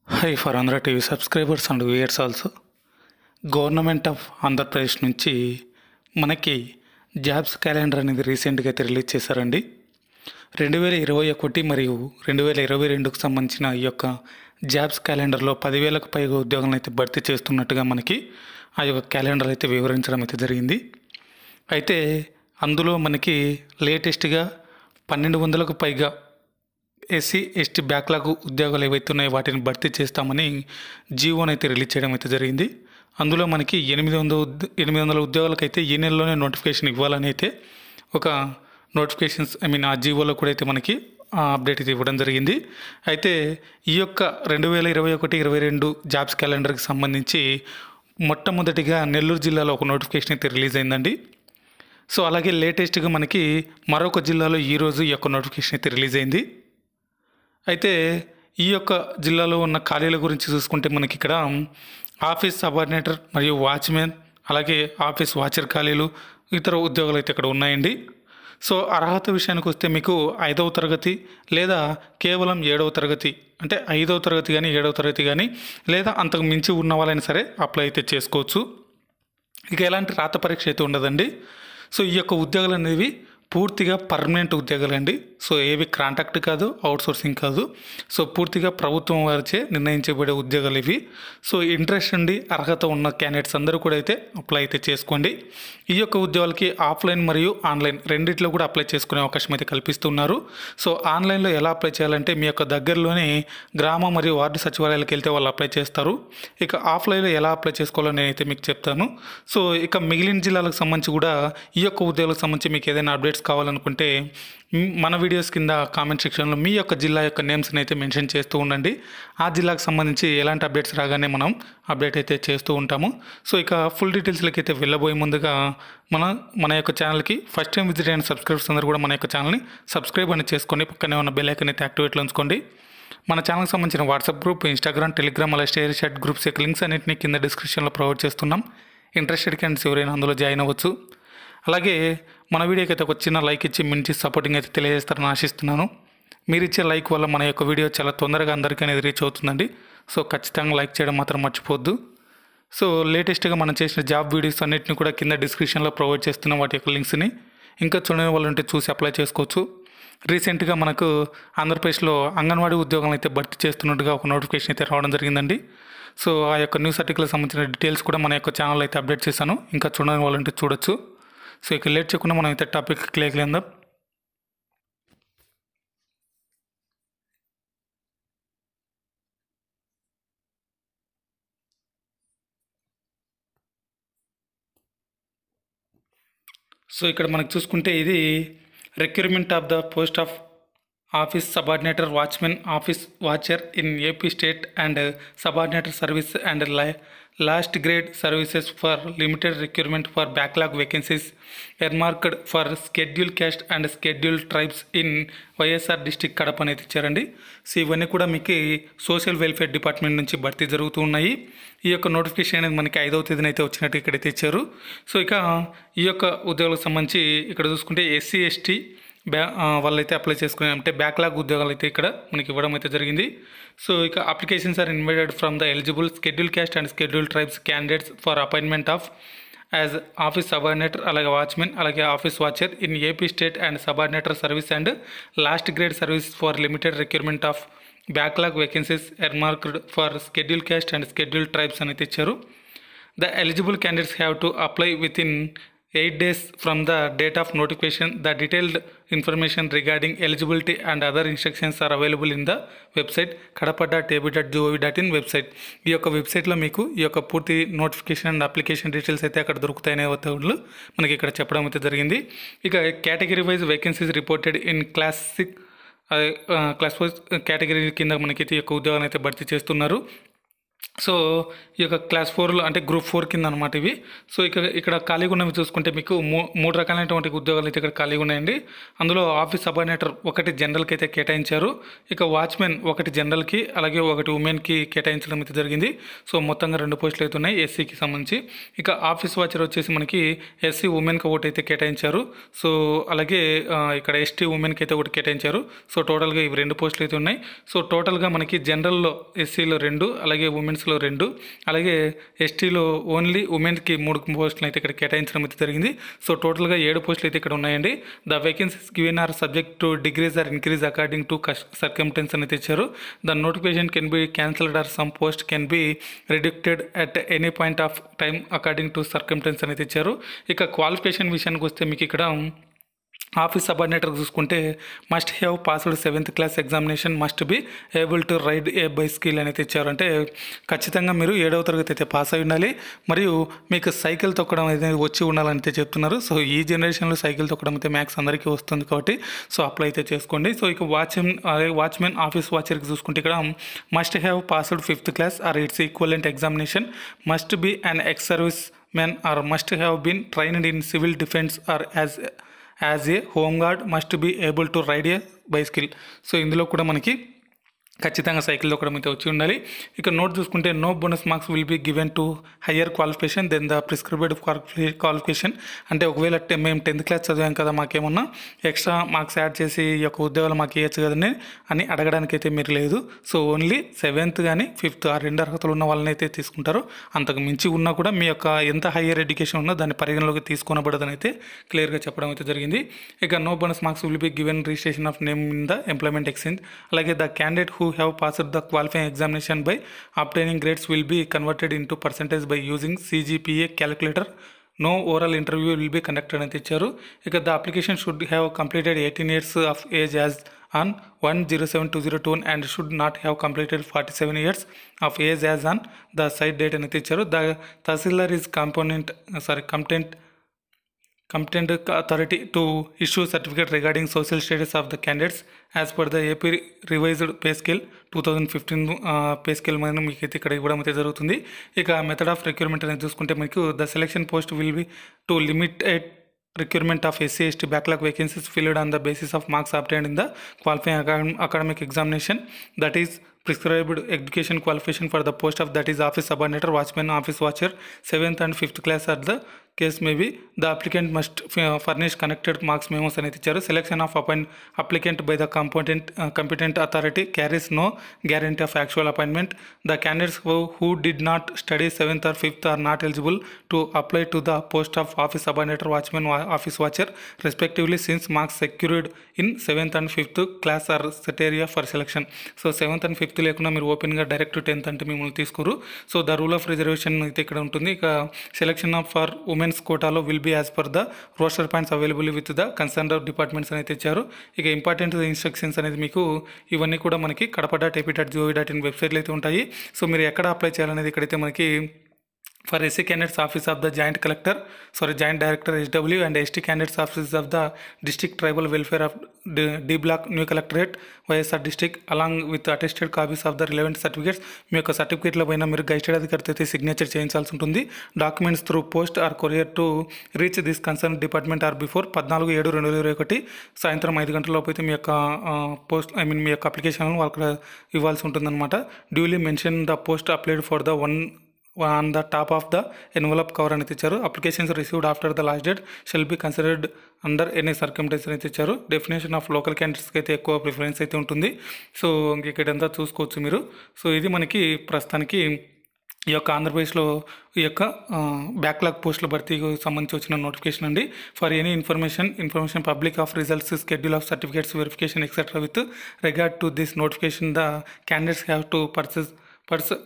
Hi for Andhra TV subscribers and viewers also. Government of Andhra Pradesh నుంచి మనకి jobs calendar అనేది రీసెంట్గా అయితే రిలీజ్ చేశారండి. 2021 మరియు 2022కు సంబంధించిన ఈ యొక్క జాబ్స్ క్యాలెండర్లో 10,000కు పైగా ఉద్యోగాలను అయితే భర్తీ చేస్తున్నట్టుగా మనకి ఆ యొక్క క్యాలెండర్ అయితే వివరించడం అయితే జరిగింది. అయితే అందులో మనకి లేటెస్ట్గా 1,200కు పైగా ఎస్సీ ఎస్టీ బ్యాక్లాగ్ ఉద్యోగాలు ఏవైతే ఉన్నాయో వాటిని భర్తీ చేస్తామని జీవోని అయితే రిలీజ్ చేయడం అయితే జరిగింది. అందులో మనకి 800 ఉద్యోగాలకైతే ఈ నెలలోనే నోటిఫికేషన్ ఇవ్వాలని అయితే ఒక నోటిఫికేషన్స్ ఆ జీవోలో కూడా అయితే మనకి అప్డేట్ అయితే ఇవ్వడం జరిగింది. అయితే ఈ యొక్క 2021-22 జాబ్స్ క్యాలెండర్కి సంబంధించి మొట్టమొదటిగా నెల్లూరు జిల్లాలో ఒక నోటిఫికేషన్ అయితే రిలీజ్ అయిందండి. సో అలాగే లేటెస్ట్గా మనకి మరొక జిల్లాలో ఈరోజు ఈ యొక్క నోటిఫికేషన్ అయితే రిలీజ్ అయింది. అయితే ఈ యొక్క జిల్లాలో ఉన్న ఖాళీల గురించి చూసుకుంటే మనకి ఇక్కడ ఆఫీస్ సబార్డినేటర్ మరియు వాచ్మెన్, అలాగే ఆఫీస్ వాచర్ ఖాళీలు, ఇతర ఉద్యోగాలు అయితే ఇక్కడ ఉన్నాయండి. సో అర్హత విషయానికి వస్తే మీకు 5వ తరగతి లేదా కేవలం 7వ తరగతి, అంటే 5వ తరగతి కానీ 7వ తరగతి కానీ లేదా అంతకు మించి ఉన్న వాళ్ళైనా సరే అప్లై అయితే చేసుకోవచ్చు. ఇక ఎలాంటి రాత పరీక్ష అయితే ఉండదండి. సో ఈ యొక్క ఉద్యోగాలు అనేవి పూర్తిగా పర్మనెంట్ ఉద్యోగాలండి. సో ఏవి కాంట్రాక్ట్ కాదు, అవుట్సోర్సింగ్ కాదు. సో పూర్తిగా ప్రభుత్వం వారిచే నిర్ణయించబడే ఉద్యోగాలు ఇవి. సో ఇంట్రెస్ట్ ఉండి అర్హత ఉన్న క్యాండిడేట్స్ అందరూ కూడా అయితే అప్లై అయితే చేసుకోండి. ఈ యొక్క ఉద్యోగాలకి ఆఫ్లైన్ మరియు ఆన్లైన్ రెండిట్లో కూడా అప్లై చేసుకునే అవకాశం అయితే కల్పిస్తున్నారు. సో ఆన్లైన్లో ఎలా అప్లై చేయాలంటే మీ యొక్క దగ్గరలోని గ్రామ మరియు వార్డు సచివాలయాలకు వెళ్తే వాళ్ళు అప్లై చేస్తారు. ఇక ఆఫ్లైన్లో ఎలా అప్లై చేసుకోవాలో నేనైతే మీకు చెప్తాను. సో ఇక మిగిలిన జిల్లాలకు సంబంధించి కూడా ఈ యొక్క ఉద్యోగాలకు సంబంధించి మీకు ఏదైనా అప్డేట్స్ కావాలనుకుంటే మన వీడియోస్ కింద కామెంట్ సెక్షన్లో మీ యొక్క జిల్లా యొక్క నేమ్స్ని అయితే మెన్షన్ చేస్తూ ఉండండి. ఆ జిల్లాకు సంబంధించి ఎలాంటి అప్డేట్స్ రాగానే మనం అప్డేట్ అయితే చేస్తూ ఉంటాము. సో ఇక ఫుల్ డీటెయిల్స్లోకి అయితే వెళ్ళబోయే ముందుగా మన యొక్క ఛానల్కి ఫస్ట్ టైం విజిట్ అయిన సబ్స్క్రైబర్స్ అందరూ కూడా మన యొక్క ఛానల్ని సబ్స్క్రైబ్ అనేది చేసుకోండి. పక్కనే ఉన్న బెల్ ఐకాన్ అయితే యాక్టివేట్లో ఉంచుకోండి. మన ఛానల్కి సంబంధించిన వాట్సాప్ గ్రూప్, ఇన్స్టాగ్రామ్, టెలిగ్రామ్, అలా షేర్ చాట్ గ్రూప్స్ యొక్క లింక్స్ అన్నింటినీ కింద డిస్క్రిప్షన్లో ప్రొవైడ్ చేస్తున్నాం. ఇంట్రెస్టెడ్ క్యాండిడేట్స్ ఎవరైనా అందులో జాయిన్ అవ్వచ్చు. అలాగే మన వీడియోకి అయితే ఒక చిన్న లైక్ ఇచ్చి మంచి సపోర్టింగ్ అయితే తెలియజేస్తారని ఆశిస్తున్నాను. మీరు ఇచ్చే లైక్ వల్ల మన యొక్క వీడియో చాలా తొందరగా అందరికీ అనేది రీచ్ అవుతుందండి. సో ఖచ్చితంగా లైక్ చేయడం మాత్రం మర్చిపోవద్దు. సో లేటెస్ట్గా మనం చేసిన జాబ్ వీడియోస్ అన్నింటినీ కూడా కింద డిస్క్రిప్షన్లో ప్రొవైడ్ చేస్తున్నాం. వాటి యొక్క లింక్స్ని ఇంకా చూడని వాళ్ళు ఉంటే చూసి అప్లై చేసుకోవచ్చు. రీసెంట్గా మనకు ఆంధ్రప్రదేశ్లో అంగన్వాడీ ఉద్యోగాలు అయితే భర్తీ చేస్తున్నట్టుగా ఒక నోటిఫికేషన్ అయితే రావడం జరిగిందండి. సో ఆ యొక్క న్యూస్ ఆర్టికల్కి సంబంధించిన డీటెయిల్స్ కూడా మన యొక్క ఛానల్ అయితే అప్డేట్ చేశాను. ఇంకా చూడని వాళ్ళు ఉంటే చూడొచ్చు. సో ఇక లేట్ చేయకుండా మనం అయితే టాపిక్ క్లియర్ చేద్దాం. సో ఇక్కడ మనకు చూసుకుంటే ఇది recruitment of the post of office subordinator watchmen, office watcher in AP state and subordinator service and last grade services for limited recruitment for backlog vacancies earmarked for schedule caste and schedule tribes in YSR district Kadapa అనేది ఇచ్చారండి. So ఇవన్నీ కూడా మీకు social welfare department నుంచి భర్తీ జరుగుతూ ఉన్నాయి. ఈ యొక్క నోటిఫికేషన్ అనేది మనకి 5వ తేదీన అయితే వచ్చినట్టు ఇక్కడైతే ఇచ్చారు. సో ఇక ఈ యొక్క ఉద్యోగాలకు సంబంధించి ఇక్కడ చూసుకుంటే ఎస్సీ ఎస్టీ వాళ్ళైతే అప్లై చేసుకునే అంటే బ్యాక్లాగ్ ఉద్యోగాలు అయితే ఇక్కడ మనకి ఇవ్వడం అయితే జరిగింది. సో ఇక applications are invited from the eligible schedule caste and schedule tribes candidates for appointment of as office subordinator, అలాగే వాచ్మెన్, అలాగే office watcher in AP state and subordinator service and last grade service for limited recruitment of backlog vacancies earmarked for schedule caste and schedule tribes అని ఇచ్చారు. The eligible candidates have to apply within 8 days from the date of notification. The detailed information regarding eligibility and other instructions are available in the website kadapa.ab.gov.in website. ఈ యొక్క వెబ్సైట్లో మీకు ఈ యొక్క పూర్తి notification and application details అయితే అక్కడ దొరుకుతాయనే వాళ్ళు మనకి ఇక్కడ చెప్పడం అయితే జరిగింది. ఇక category wise vacancies reported in class 4 category కింద మనకి ఈ యొక్క ఉద్యోగాన్ని అయితే భర్తీ చేస్తున్నారు. సో ఈ యొక్క క్లాస్ 4లో అంటే గ్రూప్ 4 కింద అనమాట ఇవి. సో ఇక్కడ ఖాళీగా ఉన్నవి చూసుకుంటే మీకు మూడు రకాలైనటువంటి ఉద్యోగాలు అయితే ఇక్కడ ఖాళీగా ఉన్నాయండి. అందులో ఆఫీస్ సబార్డినేటర్ ఒకటి జనరల్కి అయితే కేటాయించారు. ఇక వాచ్మెన్ ఒకటి జనరల్కి అలాగే ఒకటి ఉమెన్కి కేటాయించడం అయితే జరిగింది. సో మొత్తంగా 2 పోస్టులు అయితే ఉన్నాయి ఎస్సీకి సంబంధించి. ఇక ఆఫీస్ వాచర్ వచ్చేసి మనకి ఎస్సీ ఉమెన్కి ఒకటి అయితే కేటాయించారు. సో అలాగే ఇక్కడ ఎస్టీ ఉమెన్కి అయితే ఒకటి కేటాయించారు. సో టోటల్గా ఇవి 2 పోస్టులు అయితే ఉన్నాయి. సో టోటల్గా మనకి జనరల్లో ఎస్సీలో 2 అలాగే ఉమెన్స్లో 2 అలాగే ఎస్టీలో ఓన్లీ ఉమెన్కి 3 పోస్టులు అయితే ఇక్కడ కేటాయించడం అయితే జరిగింది. సో టోటల్గా 7 పోస్టులు అయితే ఇక్కడ ఉన్నాయండి. The vacancies given are subject to degrees are increase according to circumstances అని ఇచ్చారు. The notification can be cancelled or some post can be redacted at any point of time according to circumstances అనేది ఇచ్చారు. ఇక qualification విషయానికి వస్తే మీకు ఇక్కడ office subordinator చూసుకుంటే must have passed 7th class examination, must be able to ride a bicycle అనేది ఇచ్చారు. అంటే ఖచ్చితంగా మీరు 7వ తరగతి అయితే పాస్ అయి ఉండాలి, మరియు మీకు సైకిల్ తొక్కడం అనేది వచ్చి ఉండాలని అయితే చెప్తున్నారు. సో ఈ జనరేషన్లో సైకిల్ తొక్కడం అయితే మ్యాక్స్ అందరికీ వస్తుంది కాబట్టి సో అప్లై అయితే చేసుకోండి. సో ఇక వాచ్మెన్ ఆఫీస్ వాచర్కి చూసుకుంటే ఇక్కడ must have passed 5th class or its equivalent examination, must be an ex service men or must have been trained in civil defence or as a home guard, must be able to ride a bicycle. So ఇందులో కూడా మనకి ఖచ్చితంగా cycle తొక్కడం అయితే వచ్చి ఉండాలి. ఇక note చూసుకుంటే no bonus marks will be given to higher qualification then the prescribed qualification. అంటే ఒకవేళ మేము 10th క్లాస్ చదివాం కదా, మాకేమన్నా ఎక్స్ట్రా మార్క్స్ యాడ్ చేసి ఈ యొక్క ఉద్యోగాలు మాకు ఇవ్వచ్చు కదని అని అడగడానికి అయితే మీరు లేదు. సో ఓన్లీ 7th కానీ 5th ఆ 2 అర్హతలు ఉన్న వాళ్ళని అయితే తీసుకుంటారు. అంతకు మించి ఉన్నా కూడా మీ యొక్క ఎంత హయ్యర్ ఎడ్యుకేషన్ ఉన్నా దాన్ని పరిగణలోకి తీసుకొనబడదని అయితే క్లియర్గా చెప్పడం అయితే జరిగింది. ఇక no bonus marks will be given registration of name in the employment exchange. అలాగే the candidate who have passed the qualifying examination by obtaining grades will be converted into percentage by using CGPA calculator. No oral interview will be conducted అని ఇచ్చారు. ఇక the application should have completed 18 years of age as on 1/07/2021 and should not have completed 47 years of age as on the site date అని ఇచ్చారు. The Tahsildar is competent authority to issue certificate regarding social status of the candidates as per the AP revised pay scale 2015 pay scale మీద మీకు అయితే ఇక్కడ ఇవ్వడం అయితే జరుగుతుంది. ఇక మెథడ్ ఆఫ్ రిక్రూట్మెంట్ అనేది చూసుకుంటే మీకు the selection post will be to limited recruitment of SC ST backlog vacancies filled on the basis of marks obtained in the qualifying academic examination, that is prescribed education qualification for the post of that is office subordinator, watchman, office watcher, 7th and 5th class are the case may be. The applicant must furnish connected marks memos అనేది ఇచ్చారు. Selection of applicant by the competent authority carries no guarantee of actual appointment. The candidates who did not study 7th or 5th are not eligible to apply to the post of office subordinator, watchman, office watcher respectively, since marks secured in 7th and 5th class are criteria for selection. So 7th and 5th లేకుండా మీరు ఓపెన్గా direct 10th అంటే మిమ్మల్ని తీసుకోరు. So the rule of reservation అయితే ఇక్కడ ఉంటుంది. ఇక సెలెక్షన్ ఆఫ్ ఫర్ ఉమెన్స్ కోటాలో will be as per the roster points available with the concern departments అయితే ఇచ్చారు. ఇక ఇంపార్టెంట్ ఇన్స్ట్రక్షన్స్ అనేది మీకు ఇవన్నీ కూడా మనకి kadapa.ap.gov.in వెబ్సైట్లో అయితే ఉంటాయి. సో మీరు ఎక్కడ అప్లై చేయాలనేది ఇక్కడైతే మనకి for SC candidates office of the joint director SW and ST candidates office of the district tribal welfare of D block new collectorate YSR district along with attested copies of the relevant certificates. మీ యొక్క సర్టిఫికేట్ల పైన మీరు గైస్టెడ్ అధికారితో అయితే signature చేయించాల్సి ఉంటుంది. Documents through post or courier to reach this concern department or before 14/7/2021 సాయంత్రం 5 గంటల లోపు అయితే మీ యొక్క మీ యొక్క అప్లికేషన్ వాళ్ళకి ఇవ్వాల్సి ఉంటుందన్నమాట. Duly mention the post applied for the on the top of the envelope cover అనేది ఇచ్చారు. Applications received after the last date shall be considered under any circumstance అయితే ఇచ్చారు. డెఫినేషన్ ఆఫ్ లోకల్ క్యాండిడేట్స్కి అయితే ఎక్కువ ప్రిఫరెన్స్ అయితే ఉంటుంది. సో ఇక్కడంతా చూసుకోవచ్చు మీరు. సో ఇది మనకి ప్రస్తుతానికి ఈ యొక్క ఆంధ్రప్రదేశ్లో ఈ యొక్క బ్యాక్లాగ్ పోస్టుల భర్తీకి సంబంధించి వచ్చిన నోటిఫికేషన్ అండి. For any information public of results, schedule of certificates, verification etcetera with regard to this notification the candidates have to purchase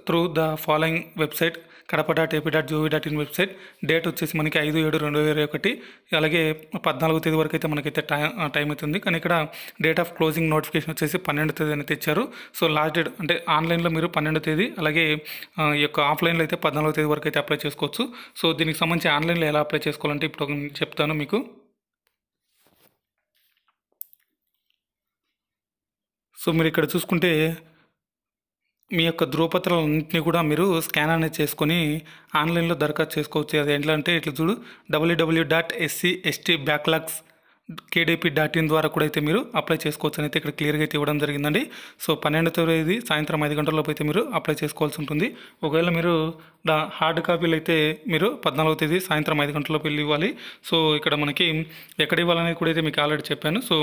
through the following website kadapa.ap.gov.in website. Date వచ్చేసి మనకి 5/7/2021, అలాగే 14వ తేదీ వరకు అయితే మనకైతే టైం అవుతుంది. కానీ ఇక్కడ డేట్ ఆఫ్ క్లోజింగ్ నోటిఫికేషన్ వచ్చేసి 12వ తేదీ అయితే ఇచ్చారు. సో లాస్ట్ డేట్ అంటే ఆన్లైన్లో మీరు 12వ తేదీ, అలాగే ఈ యొక్క ఆఫ్లైన్లో అయితే 14వ తేదీ వరకు అయితే అప్లై చేసుకోవచ్చు. సో దీనికి సంబంధించి ఆన్లైన్లో ఎలా అప్లై చేసుకోవాలంటే ఇప్పుడు చెప్తాను మీకు. సో మీరు ఇక్కడ చూసుకుంటే మీ యొక్క ధృవపత్రాలన్నింటినీ కూడా మీరు స్కాన్ అనేది చేసుకొని ఆన్లైన్లో దరఖాస్తు చేసుకోవచ్చు. అది ఎట్లా అంటే ఇట్లా చూడు, www.scstbacklogs.kdp.in ద్వారా కూడా అయితే మీరు అప్లై చేసుకోవచ్చు అని అయితే ఇక్కడ క్లియర్గా అయితే ఇవ్వడం జరిగిందండి. సో 12వ తేదీ సాయంత్రం 5 గంటలలోపు అయితే మీరు అప్లై చేసుకోవాల్సి ఉంటుంది. ఒకవేళ మీరు హార్డ్ కాపీలు అయితే మీరు 14వ తేదీ సాయంత్రం 5 గంటలలోపు వెళ్ళి ఇవ్వాలి. సో ఇక్కడ మనకి ఎక్కడ ఇవ్వాలనేది కూడా అయితే మీకు ఆల్రెడీ చెప్పాను. సో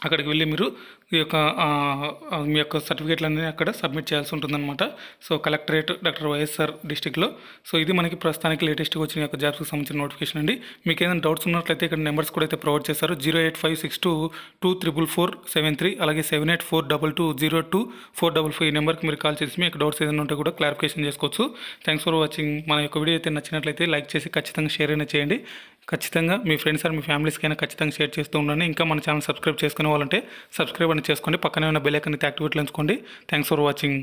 అక్కడికి వెళ్ళి మీరు ఈ యొక్క మీ యొక్క సర్టిఫికేట్లన్నీ అక్కడ సబ్మిట్ చేయాల్సి ఉంటుందన్నమాట. సో కలెక్టరేట్ డాక్టర్ వైఎస్ఆర్ డిస్టిక్లో. సో ఇది మనకి ప్రస్తుతానికి లేటెస్ట్గా వచ్చిన యొక్క జాబ్స్కి సంబంధించిన నోటిఫికేషన్ అండి. మీకు ఏదైనా డౌట్స్ ఉన్నట్లయితే ఇక్కడ నెంబర్స్ కూడా అయితే ప్రొవైడ్ చేశారు. 08562244473 అలాగే 7842202455 ఈ నెంబర్కి మీరు కాల్ చేసి మీ యొక్క డౌట్స్ ఏదైనా ఉంటే కూడా క్లారిఫికేషన్ చేసుకోవచ్చు. Thanks for watching. మన యొక్క వీడియో అయితే నచ్చినట్లయితే లైక్ చేసి ఖచ్చితంగా షేర్ అయినా చేయండి. ఖచ్చితంగా మీ ఫ్రెండ్స్ మీ ఫ్యామిలీస్కైనా ఖచ్చితంగా షేర్ చేస్తూ ఉండండి. ఇంకా మన ఛానల్ సబ్స్క్రైబ్ చేసుకునే వాళ్ళంటే సబ్స్క్రైబ్ అని చేసుకోండి. పక్కనే ఉన్న బెల్ ఐకాన్ అయితే యాక్టివేట్లో ఉంచుకోండి. Thanks for watching.